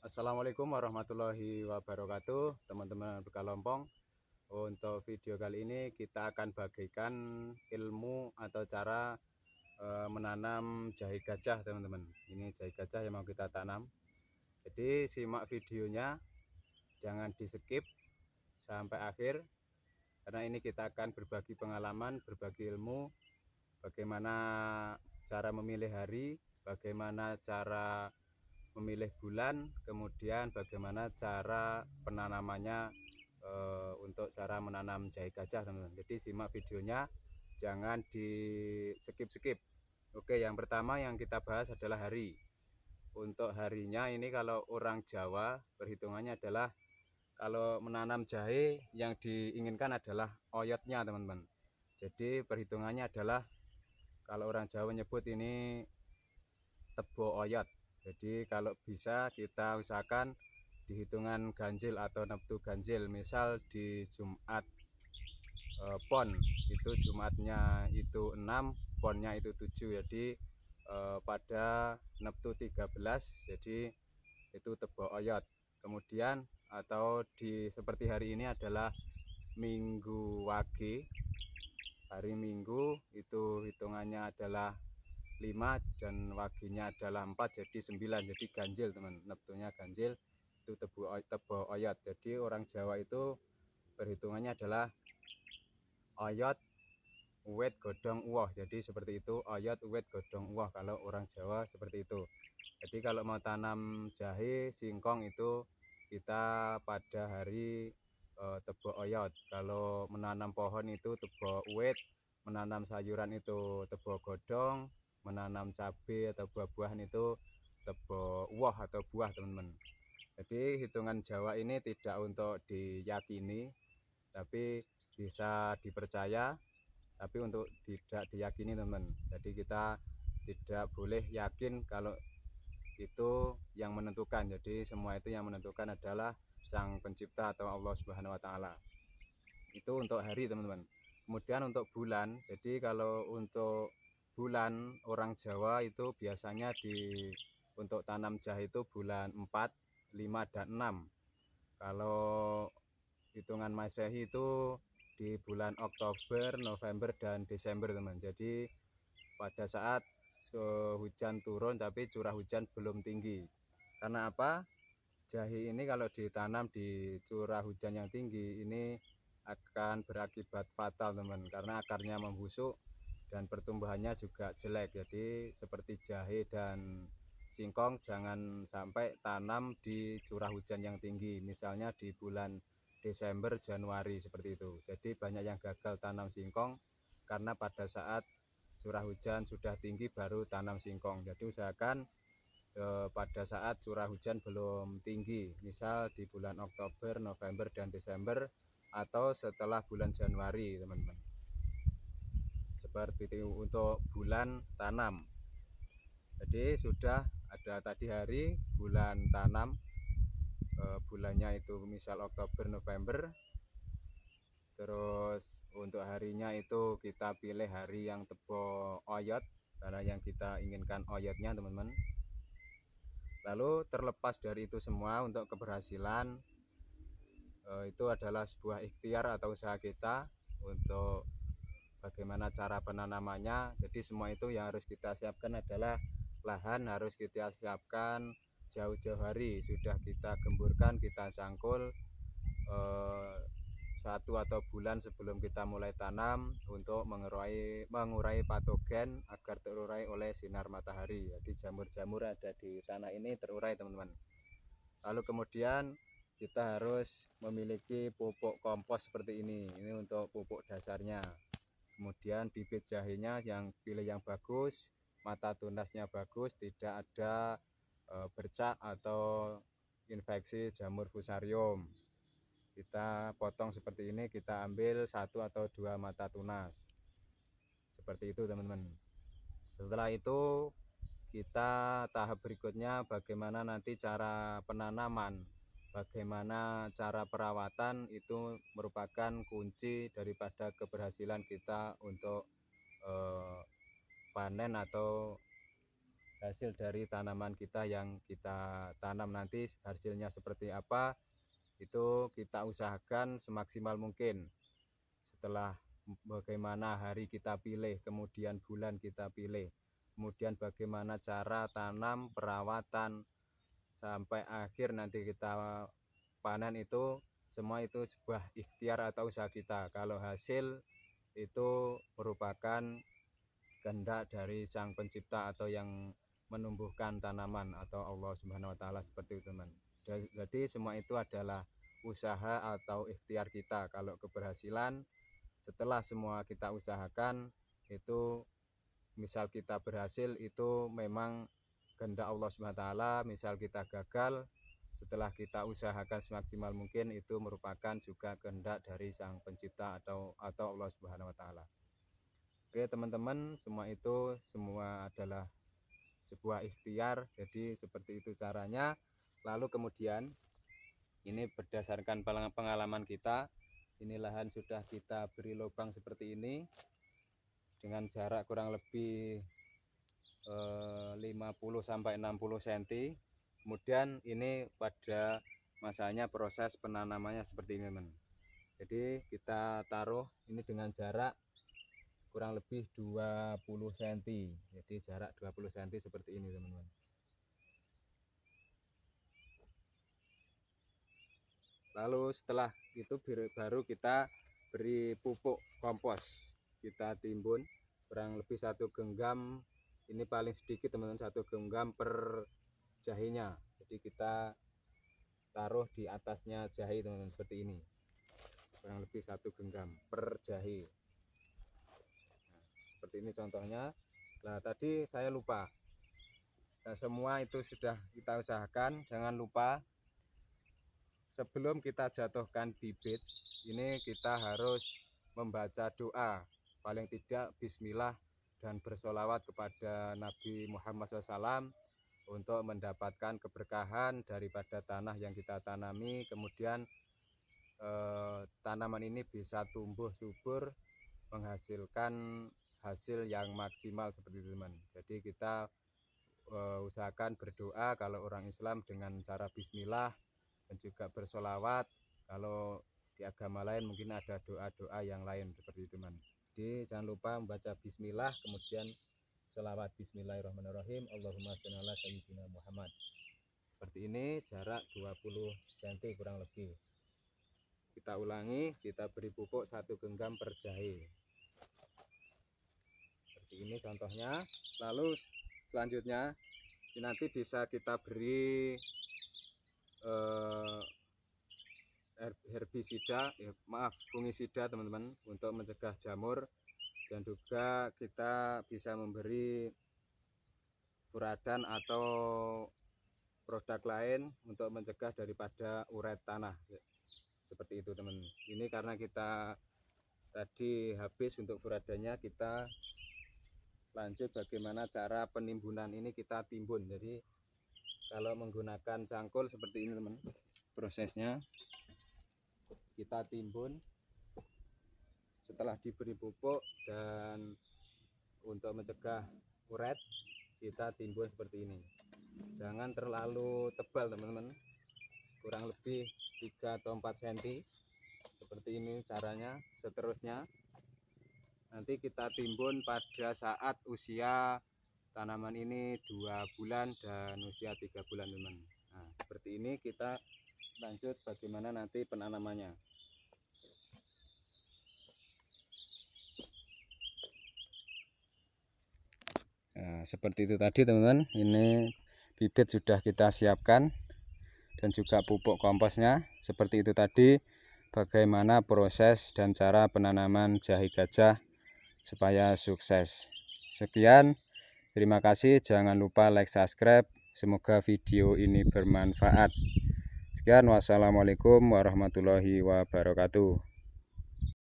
Assalamualaikum warahmatullahi wabarakatuh, teman-teman berkelompok. Untuk video kali ini kita akan bagikan ilmu atau cara menanam jahe gajah, teman-teman. Ini jahe gajah yang mau kita tanam. Jadi simak videonya, jangan di skip sampai akhir, karena ini kita akan berbagi pengalaman, berbagi ilmu, bagaimana cara memilih hari, bagaimana cara memilih bulan, kemudian bagaimana cara penanamannya untuk cara menanam jahe gajah, teman-teman. Jadi simak videonya, jangan di skip-skip. Oke, yang pertama yang kita bahas adalah hari. Untuk harinya ini kalau orang Jawa perhitungannya adalah kalau menanam jahe yang diinginkan adalah oyotnya, teman-teman. Jadi perhitungannya adalah kalau orang Jawa menyebut ini tebo oyot. Jadi kalau bisa kita usahakan di hitungan ganjil atau neptu ganjil, misal di Jumat pon itu Jumatnya itu 6, ponnya itu 7. Jadi pada neptu 13, jadi itu tebo oyot. Kemudian atau di seperti hari ini adalah Minggu Wage. Hari Minggu itu hitungannya adalah 5 dan waginya adalah 4, jadi 9, jadi ganjil, teman. Neptunya ganjil, itu tebo oyot. Jadi orang Jawa itu perhitungannya adalah oyot uwet godong uwoh. Jadi seperti itu, oyot uwet godong uwoh kalau orang Jawa seperti itu. Jadi kalau mau tanam jahe singkong itu kita pada hari tebo oyot. Kalau menanam pohon itu tebo uwet, menanam sayuran itu tebo godong, menanam cabai atau buah-buahan itu tebo uwoh atau buah, teman-teman. Jadi hitungan Jawa ini tidak untuk diyakini, tapi bisa dipercaya, tapi untuk tidak diyakini, teman. Jadi kita tidak boleh yakin kalau itu yang menentukan. Jadi semua itu yang menentukan adalah Sang Pencipta atau Allah Subhanahu wa Ta'ala. Itu untuk hari, teman-teman. Kemudian untuk bulan, jadi kalau untuk bulan orang Jawa itu biasanya untuk tanam jahe itu bulan 4, 5 dan 6. Kalau hitungan Masehi itu di bulan Oktober, November dan Desember, teman. Jadi pada saat hujan turun tapi curah hujan belum tinggi. Karena apa? Jahe ini kalau ditanam di curah hujan yang tinggi ini akan berakibat fatal, teman, karena akarnya membusuk dan pertumbuhannya juga jelek. Jadi seperti jahe dan singkong jangan sampai tanam di curah hujan yang tinggi, misalnya di bulan Desember, Januari seperti itu. Jadi banyak yang gagal tanam singkong karena pada saat curah hujan sudah tinggi baru tanam singkong. Jadi usahakan pada saat curah hujan belum tinggi, misal di bulan Oktober, November dan Desember, atau setelah bulan Januari, teman-teman. Seperti itu untuk bulan tanam. Jadi sudah ada tadi hari bulan tanam, bulannya itu misal Oktober, November. Terus untuk harinya itu kita pilih hari yang tebo oyot, karena yang kita inginkan oyotnya, teman-teman. Lalu terlepas dari itu semua, untuk keberhasilan itu adalah sebuah ikhtiar atau usaha kita untuk bagaimana cara penanamannya. Jadi semua itu yang harus kita siapkan adalah lahan, harus kita siapkan jauh-jauh hari, sudah kita gemburkan, kita cangkul 1 atau bulan sebelum kita mulai tanam untuk mengurai patogen agar terurai oleh sinar matahari. Jadi jamur-jamur ada di tanah ini terurai, teman-teman. Lalu kemudian kita harus memiliki pupuk kompos seperti ini untuk pupuk dasarnya. Kemudian bibit jahenya yang pilih yang bagus, mata tunasnya bagus, tidak ada bercak atau infeksi jamur fusarium. Kita potong seperti ini, kita ambil 1 atau 2 mata tunas seperti itu, teman-teman. Setelah itu kita tahap berikutnya bagaimana nanti cara penanaman, bagaimana cara perawatan, itu merupakan kunci daripada keberhasilan kita untuk panen atau hasil dari tanaman kita yang kita tanam nanti hasilnya seperti apa, itu kita usahakan semaksimal mungkin. Setelah bagaimana hari kita pilih, kemudian bulan kita pilih, kemudian bagaimana cara tanam, perawatan, sampai akhir nanti kita panen, itu semua itu sebuah ikhtiar atau usaha kita. Kalau hasil itu merupakan kehendak dari Sang Pencipta atau yang menumbuhkan tanaman atau Allah Subhanahu wa taala, seperti itu, teman. Jadi semua itu adalah usaha atau ikhtiar kita. Kalau keberhasilan setelah semua kita usahakan, itu misal kita berhasil itu memang kehendak Allah Subhanahu wa taala. Misal kita gagal setelah kita usahakan semaksimal mungkin, itu merupakan juga kehendak dari Sang Pencipta atau Allah Subhanahu wa taala. Oke teman-teman, semua adalah sebuah ikhtiar, jadi seperti itu caranya. Lalu kemudian ini berdasarkan pengalaman kita, ini lahan sudah kita beri lubang seperti ini dengan jarak kurang lebih 50 sampai 60 cm. Kemudian ini pada masanya proses penanamannya seperti ini, teman. Jadi kita taruh ini dengan jarak kurang lebih 20 cm. Jadi jarak 20 cm seperti ini, teman-teman. Lalu setelah itu baru kita beri pupuk kompos. Kita timbun kurang lebih 1 genggam, ini paling sedikit, teman-teman, 1 genggam per jahenya. Jadi kita taruh di atasnya jahe, teman-teman, seperti ini. Kurang lebih 1 genggam per jahe. Seperti ini contohnya. Nah tadi saya lupa, nah, semua itu sudah kita usahakan. Jangan lupa sebelum kita jatuhkan bibit ini kita harus membaca doa, paling tidak bismillah, dan bersolawat kepada Nabi Muhammad SAW untuk mendapatkan keberkahan daripada tanah yang kita tanami. Kemudian tanaman ini bisa tumbuh subur, menghasilkan hasil yang maksimal, seperti itu, teman. Jadi kita usahakan berdoa kalau orang Islam dengan cara bismillah dan juga bersolawat. Kalau di agama lain mungkin ada doa-doa yang lain, seperti itu, teman. Jadi jangan lupa membaca bismillah, kemudian sholawat. Bismillahirrahmanirrahim. Allahumma sholli ala sayyidina Muhammad. Seperti ini, jarak 20 cm kurang lebih. Kita ulangi, kita beri pupuk 1 genggam per jahe. Ini contohnya. Lalu selanjutnya nanti bisa kita beri herbisida, fungisida, teman-teman, untuk mencegah jamur, dan juga kita bisa memberi furadan atau produk lain untuk mencegah daripada uret tanah, seperti itu, teman. Ini karena kita tadi habis untuk furadannya, kita lanjut bagaimana cara penimbunan. Ini kita timbun. Jadi kalau menggunakan cangkul seperti ini, teman, prosesnya kita timbun setelah diberi pupuk, dan untuk mencegah uret kita timbun seperti ini. Jangan terlalu tebal, teman-teman, kurang lebih 3 atau 4 cm, seperti ini caranya. Seterusnya nanti kita timbun pada saat usia tanaman ini 2 bulan dan usia 3 bulan, teman. Nah seperti ini, kita lanjut bagaimana nanti penanamannya. Nah, seperti itu tadi, teman-teman. Ini bibit sudah kita siapkan dan juga pupuk komposnya. Seperti itu tadi bagaimana proses dan cara penanaman jahe gajah supaya sukses. Sekian, terima kasih. Jangan lupa like, subscribe. Semoga video ini bermanfaat. Sekian, wassalamualaikum warahmatullahi wabarakatuh.